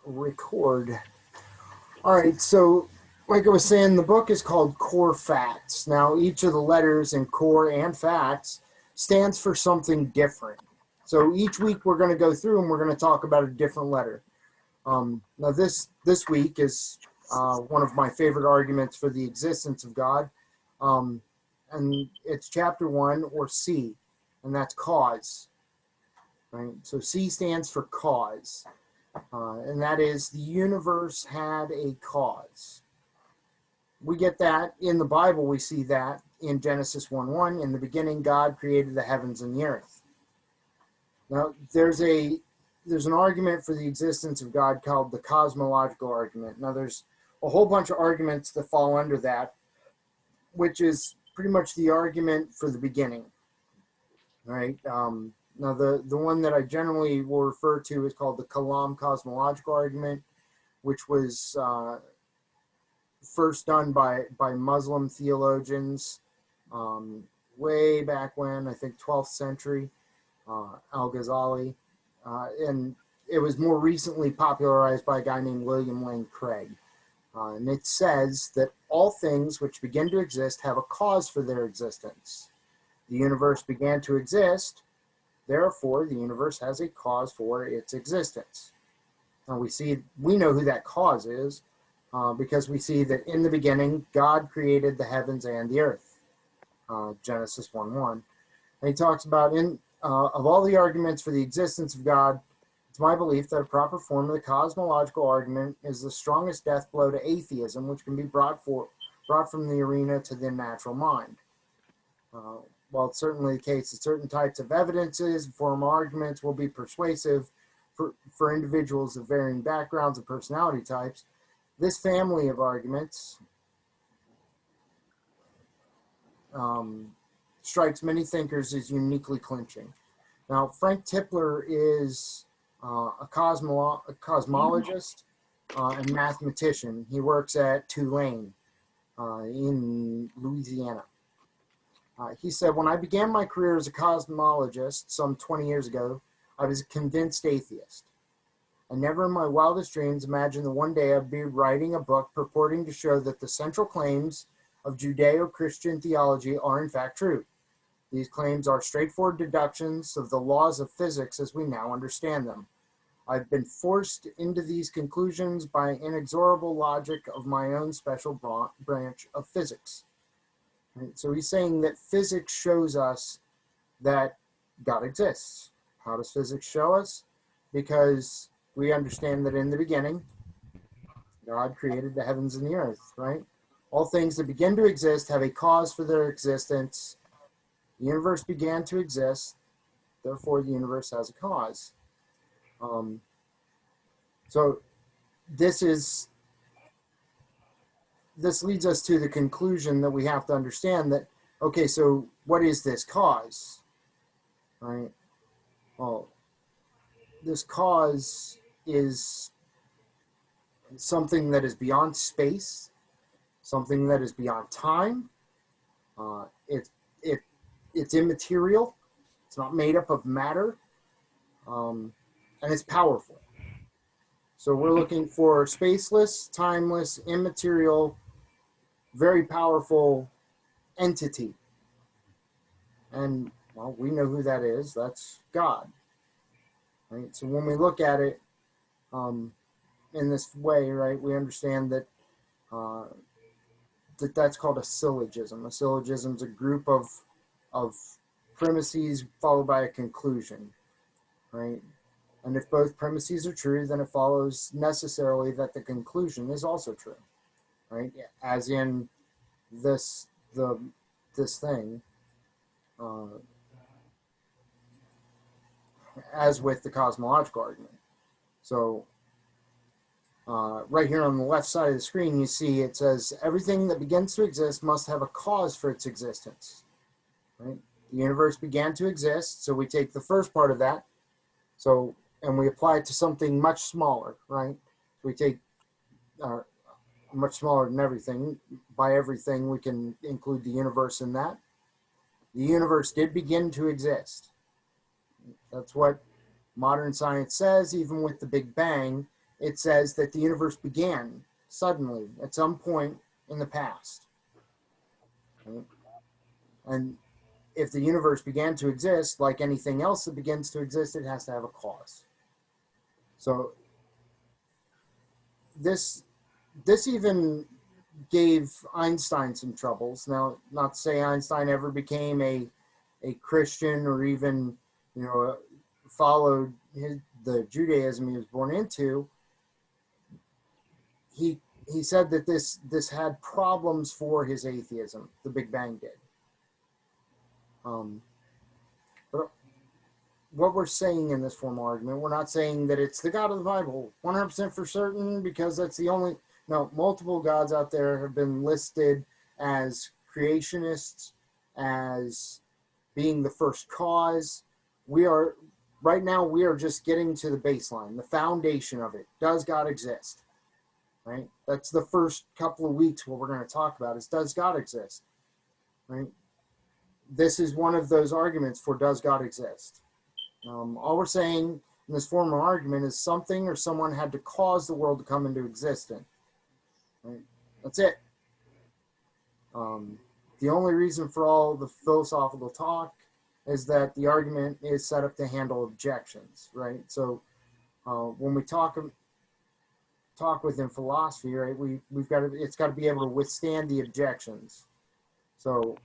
Record. All right, so like I was saying, the book is called Core Facts. Now, each of the letters in core and facts stands for something different. So each week we're going to go through and we're going to talk about a different letter. Now, this week is one of my favorite arguments for the existence of God, um, and it's chapter 1, or C, and that's cause. Right. So C stands for cause. And that is the universe had a cause. We get that in the Bible. We see that in Genesis 1:1. In the beginning, God created the heavens and the earth. Now, there's an argument for the existence of God called the cosmological argument. Now, there's a whole bunch of arguments that fall under that, which is pretty much the argument for the beginning. All right. Now, the one that I generally will refer to is called the Kalam cosmological argument, which was first done by Muslim theologians way back when, I think 12th century, Al-Ghazali. And it was more recently popularized by a guy named William Lane Craig. And it says that all things which begin to exist have a cause for their existence. The universe began to exist, therefore the universe has a cause for its existence. Now we know who that cause is, because we see that in the beginning, God created the heavens and the earth, Genesis 1:1. And he talks about, of all the arguments for the existence of God, it's my belief that a proper form of the cosmological argument is the strongest death blow to atheism, which can be brought from the arena to the natural mind. While it's certainly the case that certain types of evidences and formal arguments will be persuasive for individuals of varying backgrounds and personality types, this family of arguments strikes many thinkers as uniquely clinching. Now, Frank Tipler is a cosmologist and mathematician. He works at Tulane in Louisiana. He said, when I began my career as a cosmologist some 20 years ago, I was a convinced atheist. I never in my wildest dreams imagined that one day I'd be writing a book purporting to show that the central claims of Judeo-Christian theology are in fact true. These claims are straightforward deductions of the laws of physics as we now understand them. I've been forced into these conclusions by inexorable logic of my own special branch of physics. Right? So he's saying that physics shows us that God exists. How does physics show us? Because we understand that in the beginning, God created the heavens and the earth, right? All things that begin to exist have a cause for their existence. The universe began to exist, therefore the universe has a cause. So this leads us to the conclusion that we have to understand that, okay, so what is this cause, right? Well, this cause is something that is beyond space, something that is beyond time. It's immaterial. It's not made up of matter, and it's powerful. So we're looking for spaceless, timeless, immaterial, very powerful entity. And, well, we know who that is. That's God. Right? So when we look at it in this way, right, we understand that that's called a syllogism. A syllogism is a group of premises followed by a conclusion, right? And if both premises are true, then it follows necessarily that the conclusion is also true, right? As in this thing, as with the cosmological argument. So right here on the left side of the screen, you see it says everything that begins to exist must have a cause for its existence. Right? The universe began to exist, so we take the first part of that, and we apply it to something much smaller, right? So we take much smaller than everything. By everything, we can include the universe in that. The universe did begin to exist. That's what modern science says. Even with the Big Bang, it says that the universe began suddenly at some point in the past. Right? And if the universe began to exist, like anything else that begins to exist, it has to have a cause. So this even gave Einstein some troubles. Now, not to say Einstein ever became a Christian or even, followed the Judaism he was born into. He said that this had problems for his atheism. The Big Bang did. But what we're saying in this formal argument, we're not saying that it's the God of the Bible 100% for certain, because that's the only. No, multiple gods out there have been listed as creationists, as being the first cause. Right now, we are just getting to the baseline, the foundation of it. Does God exist? Right? That's the first couple of weeks what we're going to talk about is, does God exist? Right? This is one of those arguments for, does God exist? All we're saying in this formal argument is something or someone had to cause the world to come into existence. Right? That's it. The only reason for all the philosophical talk is that the argument is set up to handle objections, right? So when we talk within philosophy, right, it's got to be able to withstand the objections. So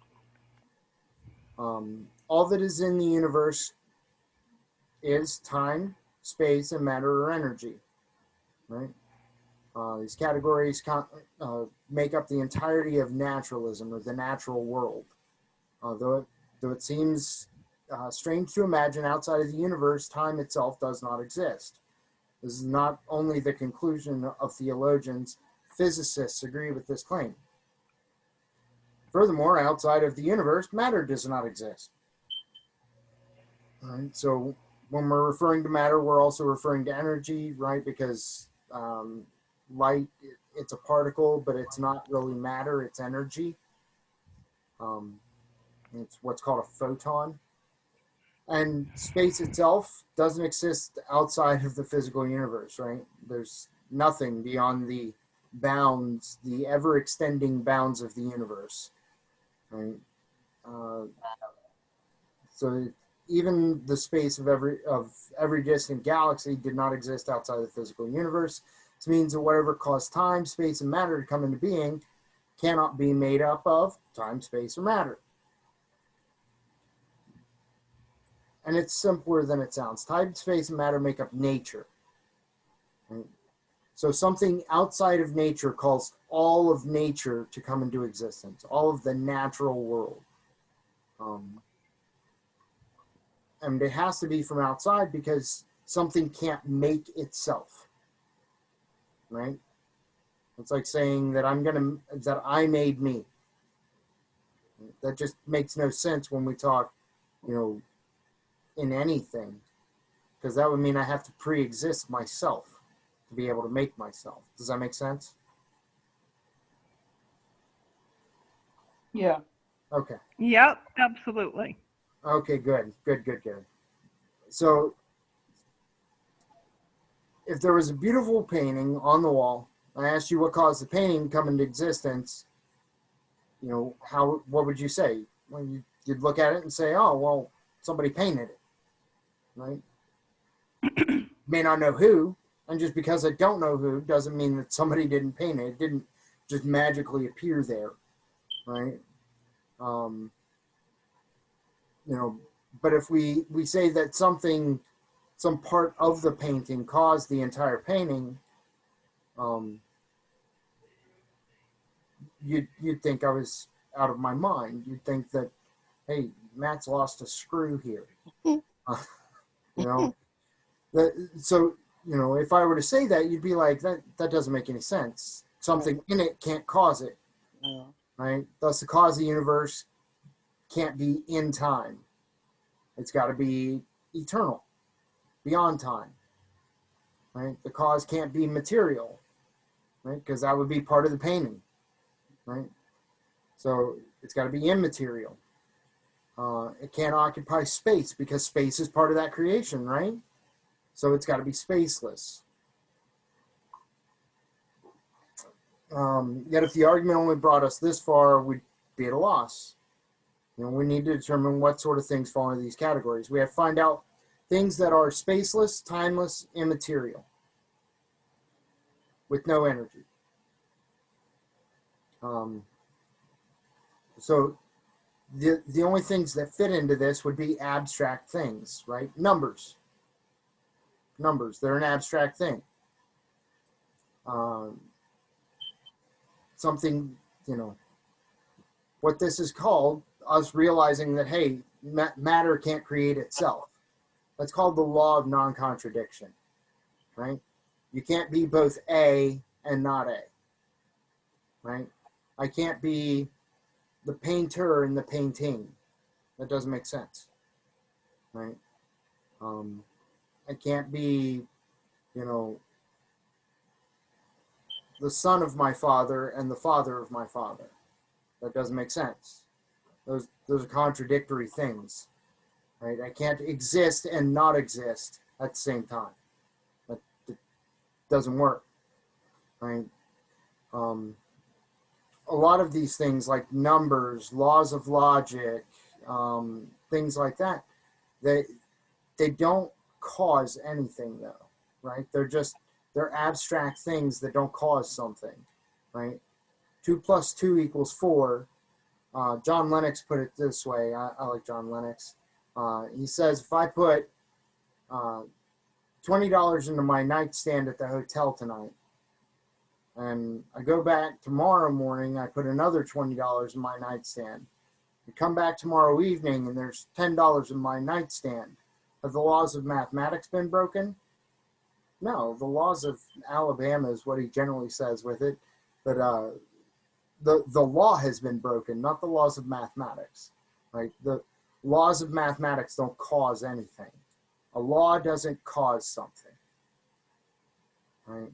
all that is in the universe is time, space, and matter or energy, right? These categories make up the entirety of naturalism, or the natural world. Though it seems strange to imagine, outside of the universe, time itself does not exist. This is not only the conclusion of theologians, physicists agree with this claim. Furthermore, outside of the universe, matter does not exist. All right, so when we're referring to matter, we're also referring to energy, right? Because light, it's a particle, but it's not really matter, it's energy. It's what's called a photon. And space itself doesn't exist outside of the physical universe, right? There's nothing beyond the bounds, the ever-extending bounds of the universe, right? So even the space of every distant galaxy did not exist outside the physical universe. This means that whatever caused time, space, and matter to come into being cannot be made up of time, space, or matter. And it's simpler than it sounds. Time, space, and matter make up nature. Right? So something outside of nature calls all of nature to come into existence, all of the natural world. And it has to be from outside, because something can't make itself. Right? It's like saying that I made me. That just makes no sense when we talk, in anything, because that would mean I have to pre-exist myself to be able to make myself. Does that make sense? Yeah. Okay. Yep, absolutely. Okay, good. So if there was a beautiful painting on the wall, I asked you what caused the painting to come into existence, what would you say? Well, you'd look at it and say, oh, well, somebody painted it, right? May not know who, and just because I don't know who doesn't mean that somebody didn't paint it. It didn't just magically appear there, right? But if we say that some part of the painting caused the entire painting, you'd think I was out of my mind. You'd think that, hey, Matt's lost a screw here. So if I were to say that, you'd be like, that doesn't make any sense. Something in it can't cause it, right? Thus, the cause of the universe can't be in time. It's got to be eternal, beyond time, right? The cause can't be material, right? Because that would be part of the painting, right? So it's got to be immaterial. It can't occupy space, because space is part of that creation, right? So it's got to be spaceless. Yet if the argument only brought us this far, we'd be at a loss. We need to determine what sort of things fall into these categories. We have to find out things that are spaceless, timeless, immaterial, with no energy. So the only things that fit into this would be abstract things, right? Numbers, they're an abstract thing. Something, what this is called, us realizing that, hey, matter can't create itself. That's called the law of non-contradiction, right? You can't be both A and not A, right? I can't be the painter and the painting. That doesn't make sense, right? I can't be, the son of my father and the father of my father. That doesn't make sense. Those are contradictory things, right? I can't exist and not exist at the same time. That doesn't work, right? A lot of these things like numbers, laws of logic, things like that, they don't cause anything though, right? They're abstract things that don't cause something, right? 2 + 2 = 4. John Lennox put it this way. I like John Lennox. He says, if I put $20 into my nightstand at the hotel tonight, and I go back tomorrow morning, I put another $20 in my nightstand. I come back tomorrow evening, and there's $10 in my nightstand. Have the laws of mathematics been broken? No, the laws of Alabama is what he generally says with it. But the law has been broken, not the laws of mathematics, right? The laws of mathematics don't cause anything. A law doesn't cause something, right?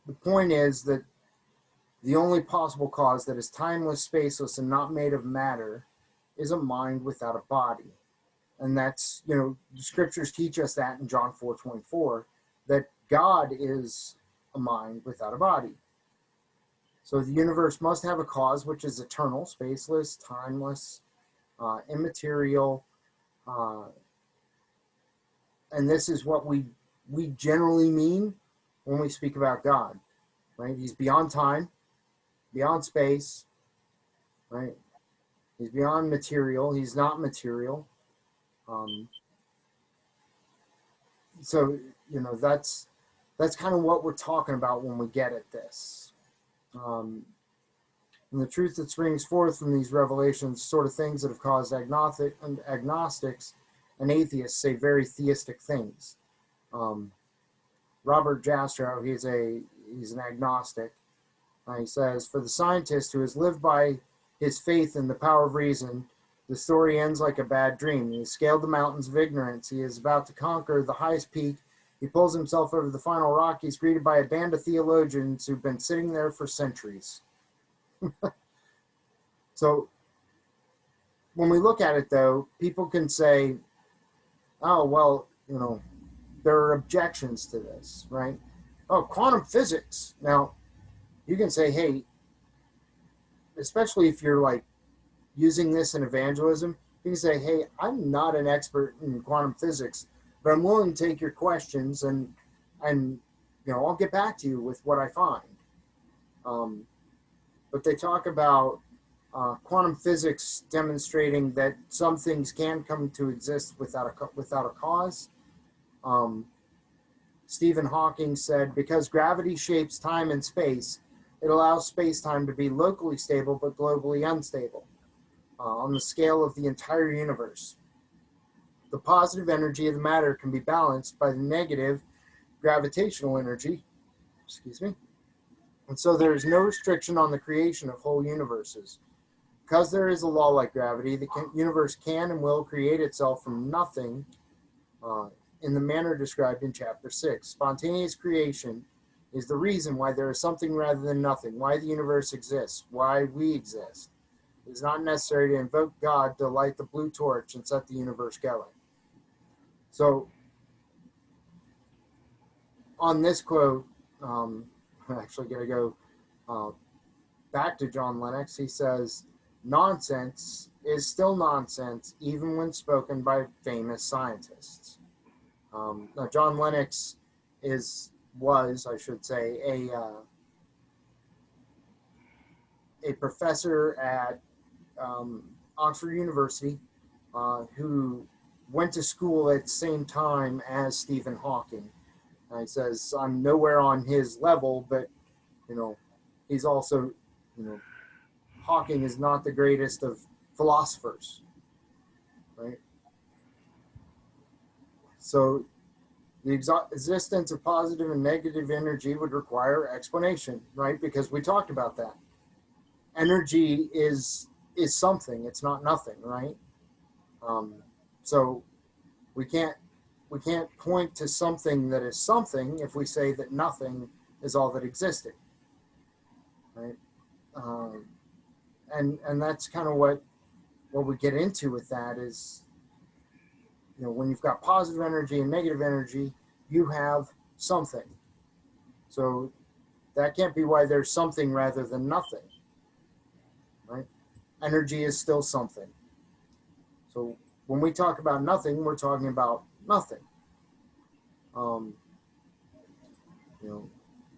The point is that the only possible cause that is timeless, spaceless, and not made of matter is a mind without a body. And that's, the scriptures teach us that in John 4:24, that God is a mind without a body. So the universe must have a cause, which is eternal, spaceless, timeless, immaterial. And this is what we generally mean when we speak about God, right? He's beyond time, beyond space, right? He's beyond material. He's not material. So, that's kind of what we're talking about when we get at this. And the truth that springs forth from these revelations, sort of things that have caused agnostics and atheists say very theistic things. Robert Jastrow, he's an agnostic. He says, for the scientist who has lived by his faith in the power of reason, the story ends like a bad dream. He has scaled the mountains of ignorance. He is about to conquer the highest peak. He pulls himself over the final rock. He's greeted by a band of theologians who've been sitting there for centuries. So when we look at it, though, people can say, oh, well, there are objections to this, right? Oh, quantum physics. Now, you can say, hey, especially if you're like using this in evangelism, you can say, hey, I'm not an expert in quantum physics, but I'm willing to take your questions and I'll get back to you with what I find. But they talk about quantum physics demonstrating that some things can come to exist without a cause. Stephen Hawking said, because gravity shapes time and space, it allows space-time to be locally stable but globally unstable on the scale of the entire universe. The positive energy of the matter can be balanced by the negative gravitational energy, and so there is no restriction on the creation of whole universes. Because there is a law like gravity, the universe can and will create itself from nothing in the manner described in chapter 6. Spontaneous creation is the reason why there is something rather than nothing, why the universe exists, why we exist. It is not necessary to invoke God to light the blue torch and set the universe going. So on this quote, I'm actually going to go uh, back to John Lennox. He says, nonsense is still nonsense, even when spoken by famous scientists. Now, John Lennox was, I should say, a professor at Oxford University who went to school at the same time as Stephen Hawking. And he says, I'm nowhere on his level, but, he's also, Hawking is not the greatest of philosophers, right? So the existence of positive and negative energy would require explanation, right? Because we talked about that. Energy is something, it's not nothing, right? So we can't point to something that is something if we say that nothing is all that existed, right? And that's kind of what we get into with that is, when you've got positive energy and negative energy, you have something. So that can't be why there's something rather than nothing, right? Energy is still something. So when we talk about nothing, we're talking about nothing. And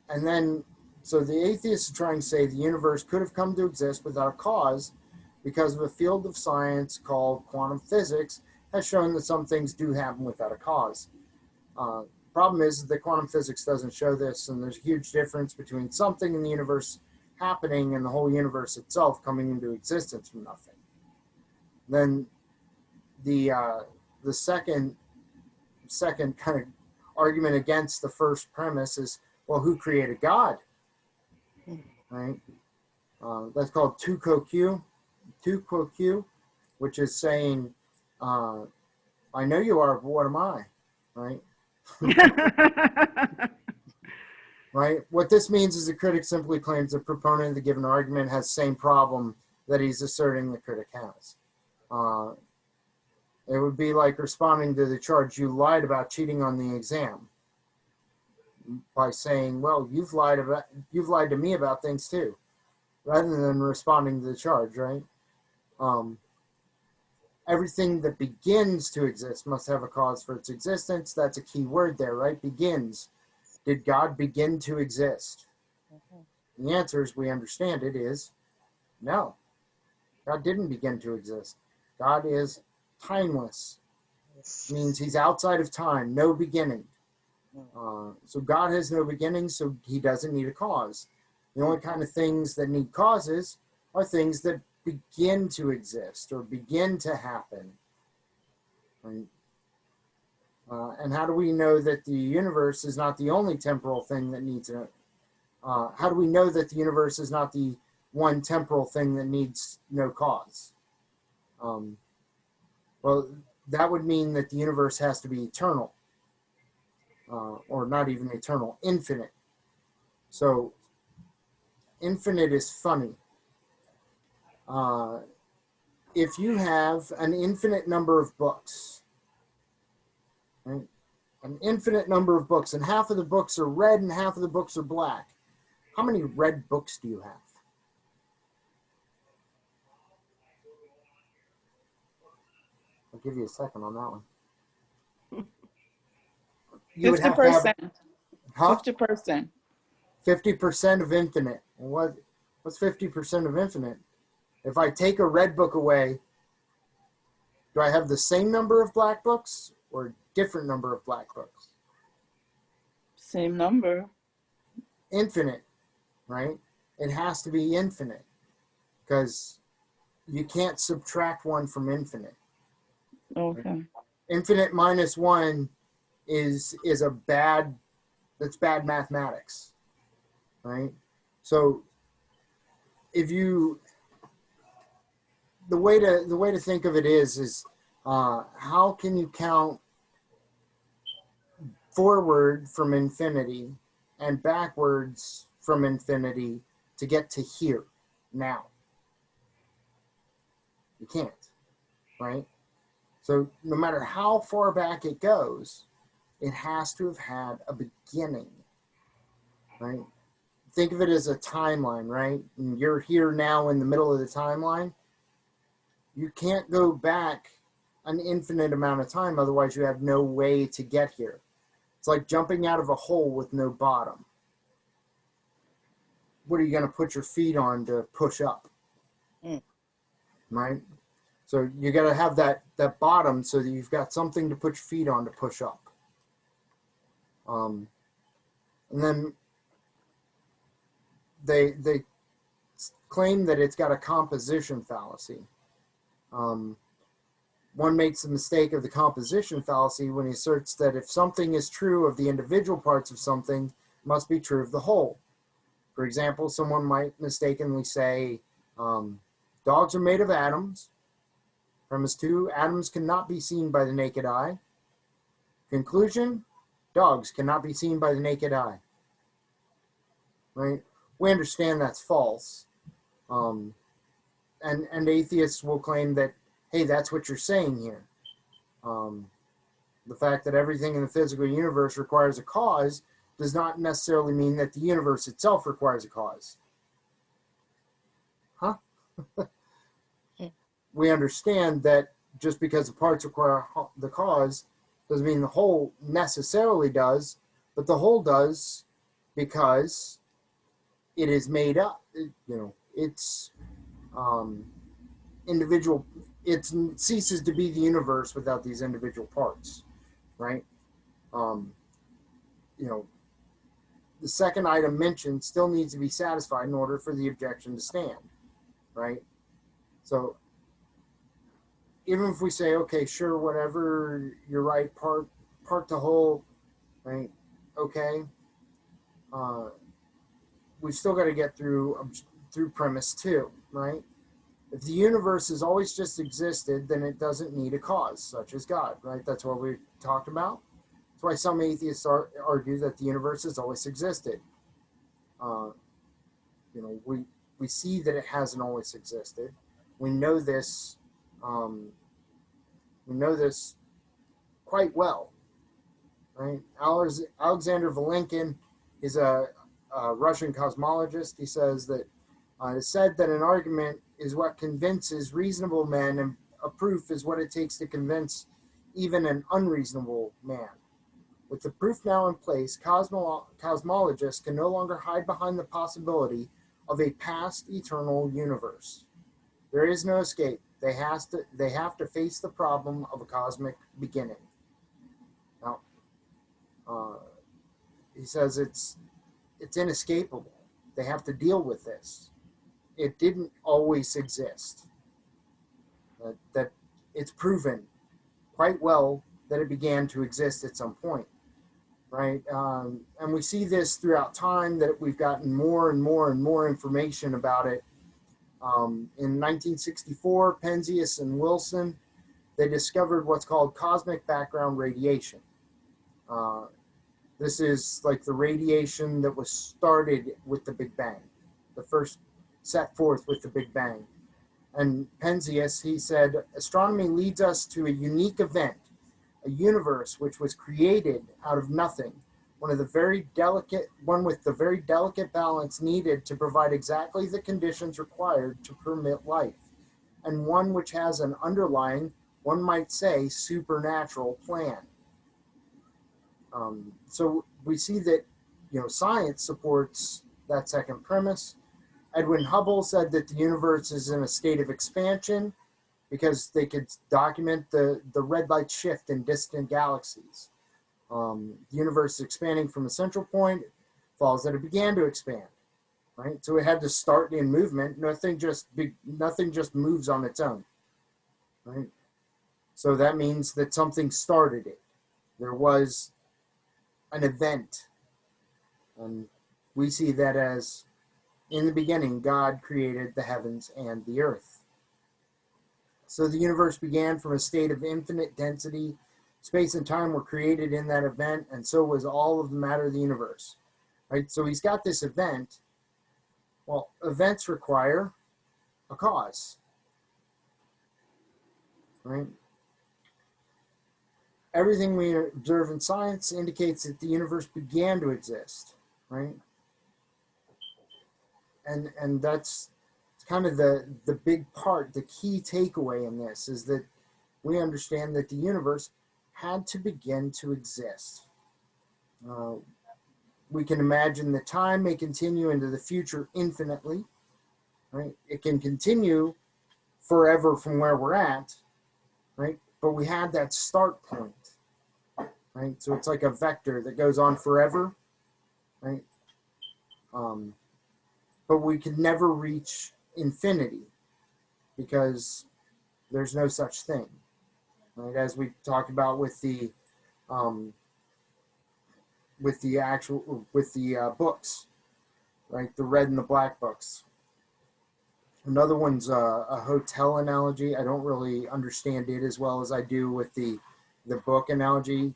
then, so the atheists are trying to say the universe could have come to exist without a cause because of a field of science called quantum physics has shown that some things do happen without a cause. Problem is that quantum physics doesn't show this, and there's a huge difference between something in the universe happening and the whole universe itself coming into existence from nothing. Then the second kind of argument against the first premise is, well, who created God? Right? That's called TucoQ, which is saying, I know you are, but what am I? Right? Right? What this means is the critic simply claims the proponent of the given argument has the same problem that he's asserting the critic has. It would be like responding to the charge, you lied about cheating on the exam, by saying, well, you've lied to me about things too, rather than responding to the charge, right? Everything that begins to exist must have a cause for its existence. That's a key word there, right? Begins. Did God begin to exist? And the answer, as we understand it, is no. God didn't begin to exist. God is timeless. Means he's outside of time, no beginning. So God has no beginning, so he doesn't need a cause. The only kind of things that need causes are things that begin to exist or begin to happen. Right? And how do we know that the universe is not the only temporal thing that needs a... how do we know that the universe is not the one temporal thing that needs no cause? Well, that would mean that the universe has to be eternal. Or not even eternal, infinite. So infinite is funny. If you have an infinite number of books, right? An infinite number of books, and half of the books are red and half of the books are black, how many red books do you have? I'll give you a second on that one. You would have to have, 50%. huh? 50%. 50% of infinite. What's 50% of infinite? If I take a red book away, do I have the same number of black books or a different number of black books? Same number. Infinite, right? It has to be infinite because you can't subtract one from infinite. Okay. Infinite minus one is that's bad mathematics, right? So the way to think of it is how can you count forward from infinity and backwards from infinity to get to here now? You can't, right? So no matter how far back it goes, it has to have had a beginning, right? Think of it as a timeline, right? And you're here now in the middle of the timeline. You can't go back an infinite amount of time, otherwise you have no way to get here. It's like jumping out of a hole with no bottom. What are you going to put your feet on to push up? Mm. Right? So you got to have that bottom so that you've got something to put your feet on to push up. And then they claim that it's got a composition fallacy. One makes the mistake of the composition fallacy when he asserts that if something is true of the individual parts of something, it must be true of the whole. For example, someone might mistakenly say, dogs are made of atoms. Premise 2, atoms cannot be seen by the naked eye. Conclusion, dogs cannot be seen by the naked eye. Right? We understand that's false. And atheists will claim that, hey, that's what you're saying here. The fact that everything in the physical universe requires a cause does not necessarily mean that the universe itself requires a cause. Huh? We understand that just because the parts require the cause doesn't mean the whole necessarily does, but the whole does because it is made up. It's individual. It ceases to be the universe without these individual parts, right? The second item mentioned still needs to be satisfied in order for the objection to stand, right? So even if we say, okay, sure, whatever, you're right, part to whole, right? Okay. We've still got to get through premise 2, right? If the universe has always just existed, then it doesn't need a cause, such as God, right? That's what we talked about. That's why some atheists argue that the universe has always existed. We see that it hasn't always existed. We know this. We know this quite well, right? Alexander Vilenkin is a Russian cosmologist. He says that it's said that an argument is what convinces reasonable men, and a proof is what it takes to convince even an unreasonable man. With the proof now in place, cosmologists can no longer hide behind the possibility of a past eternal universe. There is no escape. They have to face the problem of a cosmic beginning. Now, he says it's inescapable. They have to deal with this. It didn't always exist. That it's proven quite well that it began to exist at some point, right? And we see this throughout time, that we've gotten more and more and more information about it. In 1964, Penzias and Wilson, they discovered what's called cosmic background radiation. This is like the radiation that was started with the Big Bang, the first set forth with the Big Bang. And Penzias, he said, astronomy leads us to a unique event, a universe which was created out of nothing, one with the very delicate balance needed to provide exactly the conditions required to permit life, and one which has an underlying, one might say, supernatural plan. So we see that, science supports that second premise. Edwin Hubble said that the universe is in a state of expansion because they could document the red light shift in distant galaxies. The universe is expanding from a central point, follows that it began to expand, right? So it had to start in movement. Nothing just moves on its own, right? So that means that something started it. There was an event, and we see that as, in the beginning, God created the heavens and the earth. So the universe began from a state of infinite density. Space and time were created in that event, and so was all of the matter of the universe. Right? So he's got this event. Well, events require a cause. Right? everything we observe in science indicates that the universe began to exist, right? And that's kind of the big part, the key takeaway in this is that we understand that the universe had to begin to exist. Uh, we can imagine that time may continue into the future infinitely, right? It can continue forever from where we're at, right? But we had that start point, right? So it's like a vector that goes on forever, right? Um, but we could never reach infinity because there's no such thing, right? As we talked about um, with the books, right? The red and the black books. Another one's a hotel analogy. I don't really understand it as well as I do with the book analogy.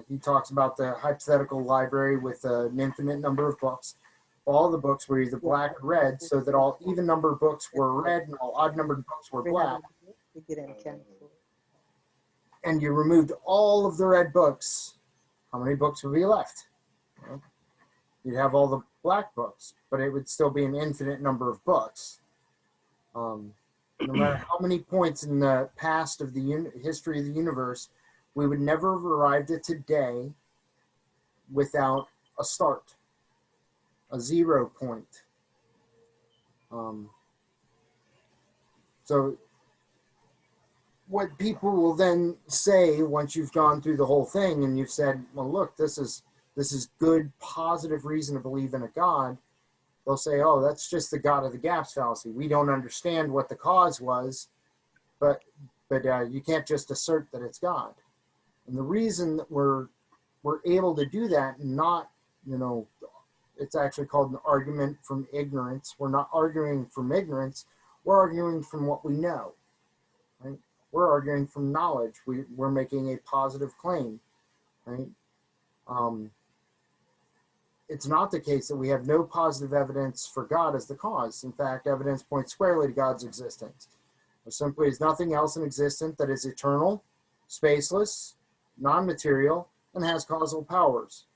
He talks about the hypothetical library with an infinite number of books. All the books were either black or red, so that all even numbered books were red and all odd numbered books were black. And you removed all of the red books, how many books would be left? Well, you'd have all the black books, but it would still be an infinite number of books. No matter how many points in the past of the history of the universe, we would never have arrived at today without a start, a 0 point. So what people will then say once you've gone through the whole thing and you've said, well, look, this is good, positive reason to believe in a God, they'll say, oh, that's just the God of the gaps fallacy. We don't understand what the cause was, but you can't just assert that it's God. And the reason that we're able to do that, and not, it's actually called an argument from ignorance. We're not arguing from ignorance. We're arguing from what we know, right? We're arguing from knowledge. We're making a positive claim, right? It's not the case that we have no positive evidence for God as the cause. In fact, evidence points squarely to God's existence. There simply is nothing else in existence that is eternal, spaceless, non-material, and has causal powers.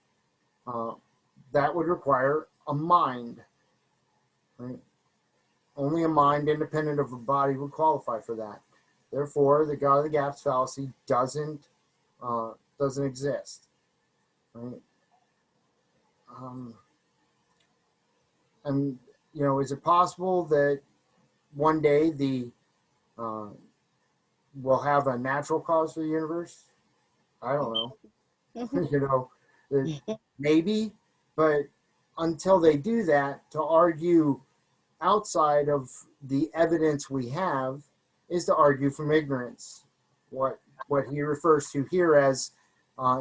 That would require a mind, right? Only a mind independent of a body would qualify for that. Therefore, the God of the gaps fallacy doesn't exist, right? And is it possible that one day we'll have a natural cause for the universe? I don't know. Maybe, but until they do that, to argue outside of the evidence we have is to argue from ignorance. What he refers to here as,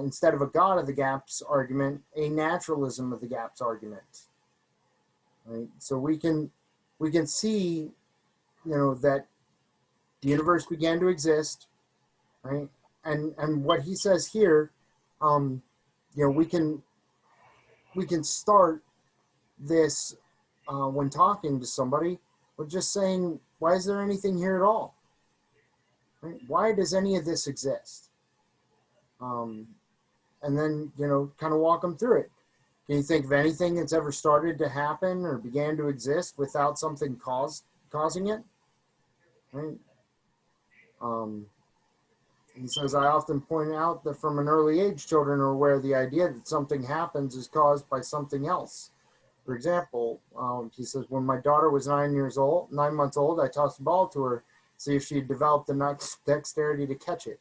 instead of a God of the gaps argument, a naturalism of the gaps argument. Right? So we can see, that the universe began to exist, right? And what he says here, we can start this when talking to somebody with just saying, why is there anything here at all? Right? Why does any of this exist? And then, kind of walk them through it. Can you think of anything that's ever started to happen or began to exist without something causing it? Right? He says, I often point out that from an early age, children are aware of the idea that something happens is caused by something else. For example, he says, when my daughter was 9 months old, I tossed a ball to her, see if she had developed the dexterity to catch it.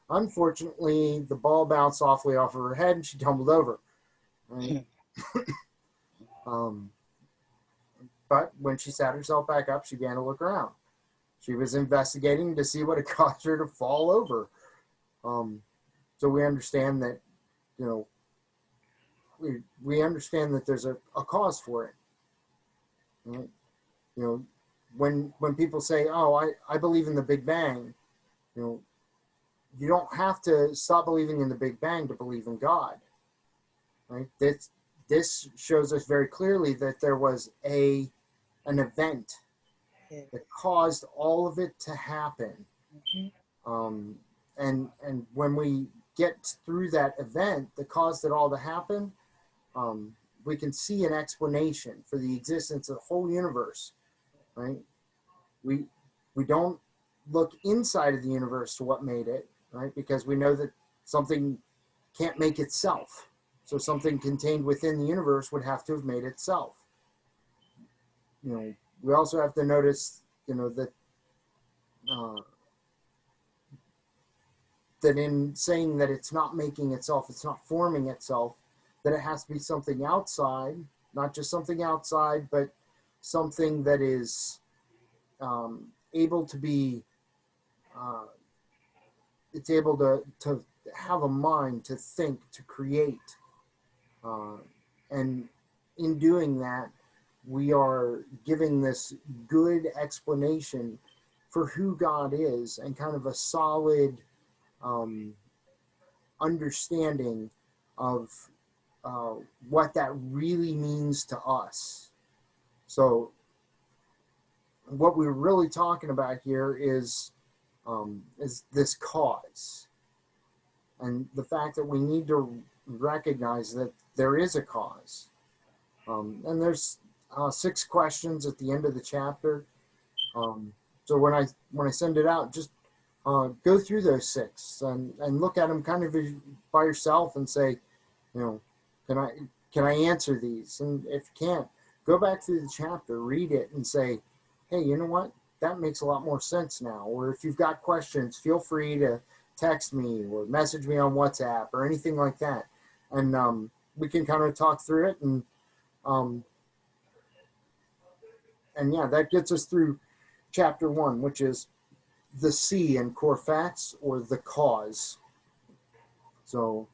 Unfortunately, the ball bounced softly off of her head and she tumbled over. Right? But when she sat herself back up, she began to look around. She was investigating to see what had caused her to fall over. So we understand that, we understand that there's a cause for it. Right? When people say, oh, I believe in the Big Bang, you don't have to stop believing in the Big Bang to believe in God. Right? This shows us very clearly that there was an event that caused all of it to happen. And when we get through that event that caused it all to happen, we can see an explanation for the existence of the whole universe, right? We don't look inside of the universe to what made it, right? Because we know that something can't make itself. So something contained within the universe would have to have made itself. You know, we also have to notice, you know, that that in saying that it's not making itself, it's not forming itself, that it has to be something outside, not just something outside, but something that is able to be, it's able to have a mind, to think, to create. And in doing that, we are giving this good explanation for who God is and kind of a solid understanding of what that really means to us. So what we're really talking about here is this cause, and the fact that we need to recognize that there is a cause. And there's 6 questions at the end of the chapter. So when I send it out, just go through those 6 and look at them kind of by yourself and say, you know, can I answer these? And if you can't, go back through the chapter, read it, and say, hey, you know what? That makes a lot more sense now. Or if you've got questions, feel free to text me or message me on WhatsApp or anything like that, and we can kind of talk through it. And yeah, that gets us through chapter 1, which is the C in core facts, or the cause. So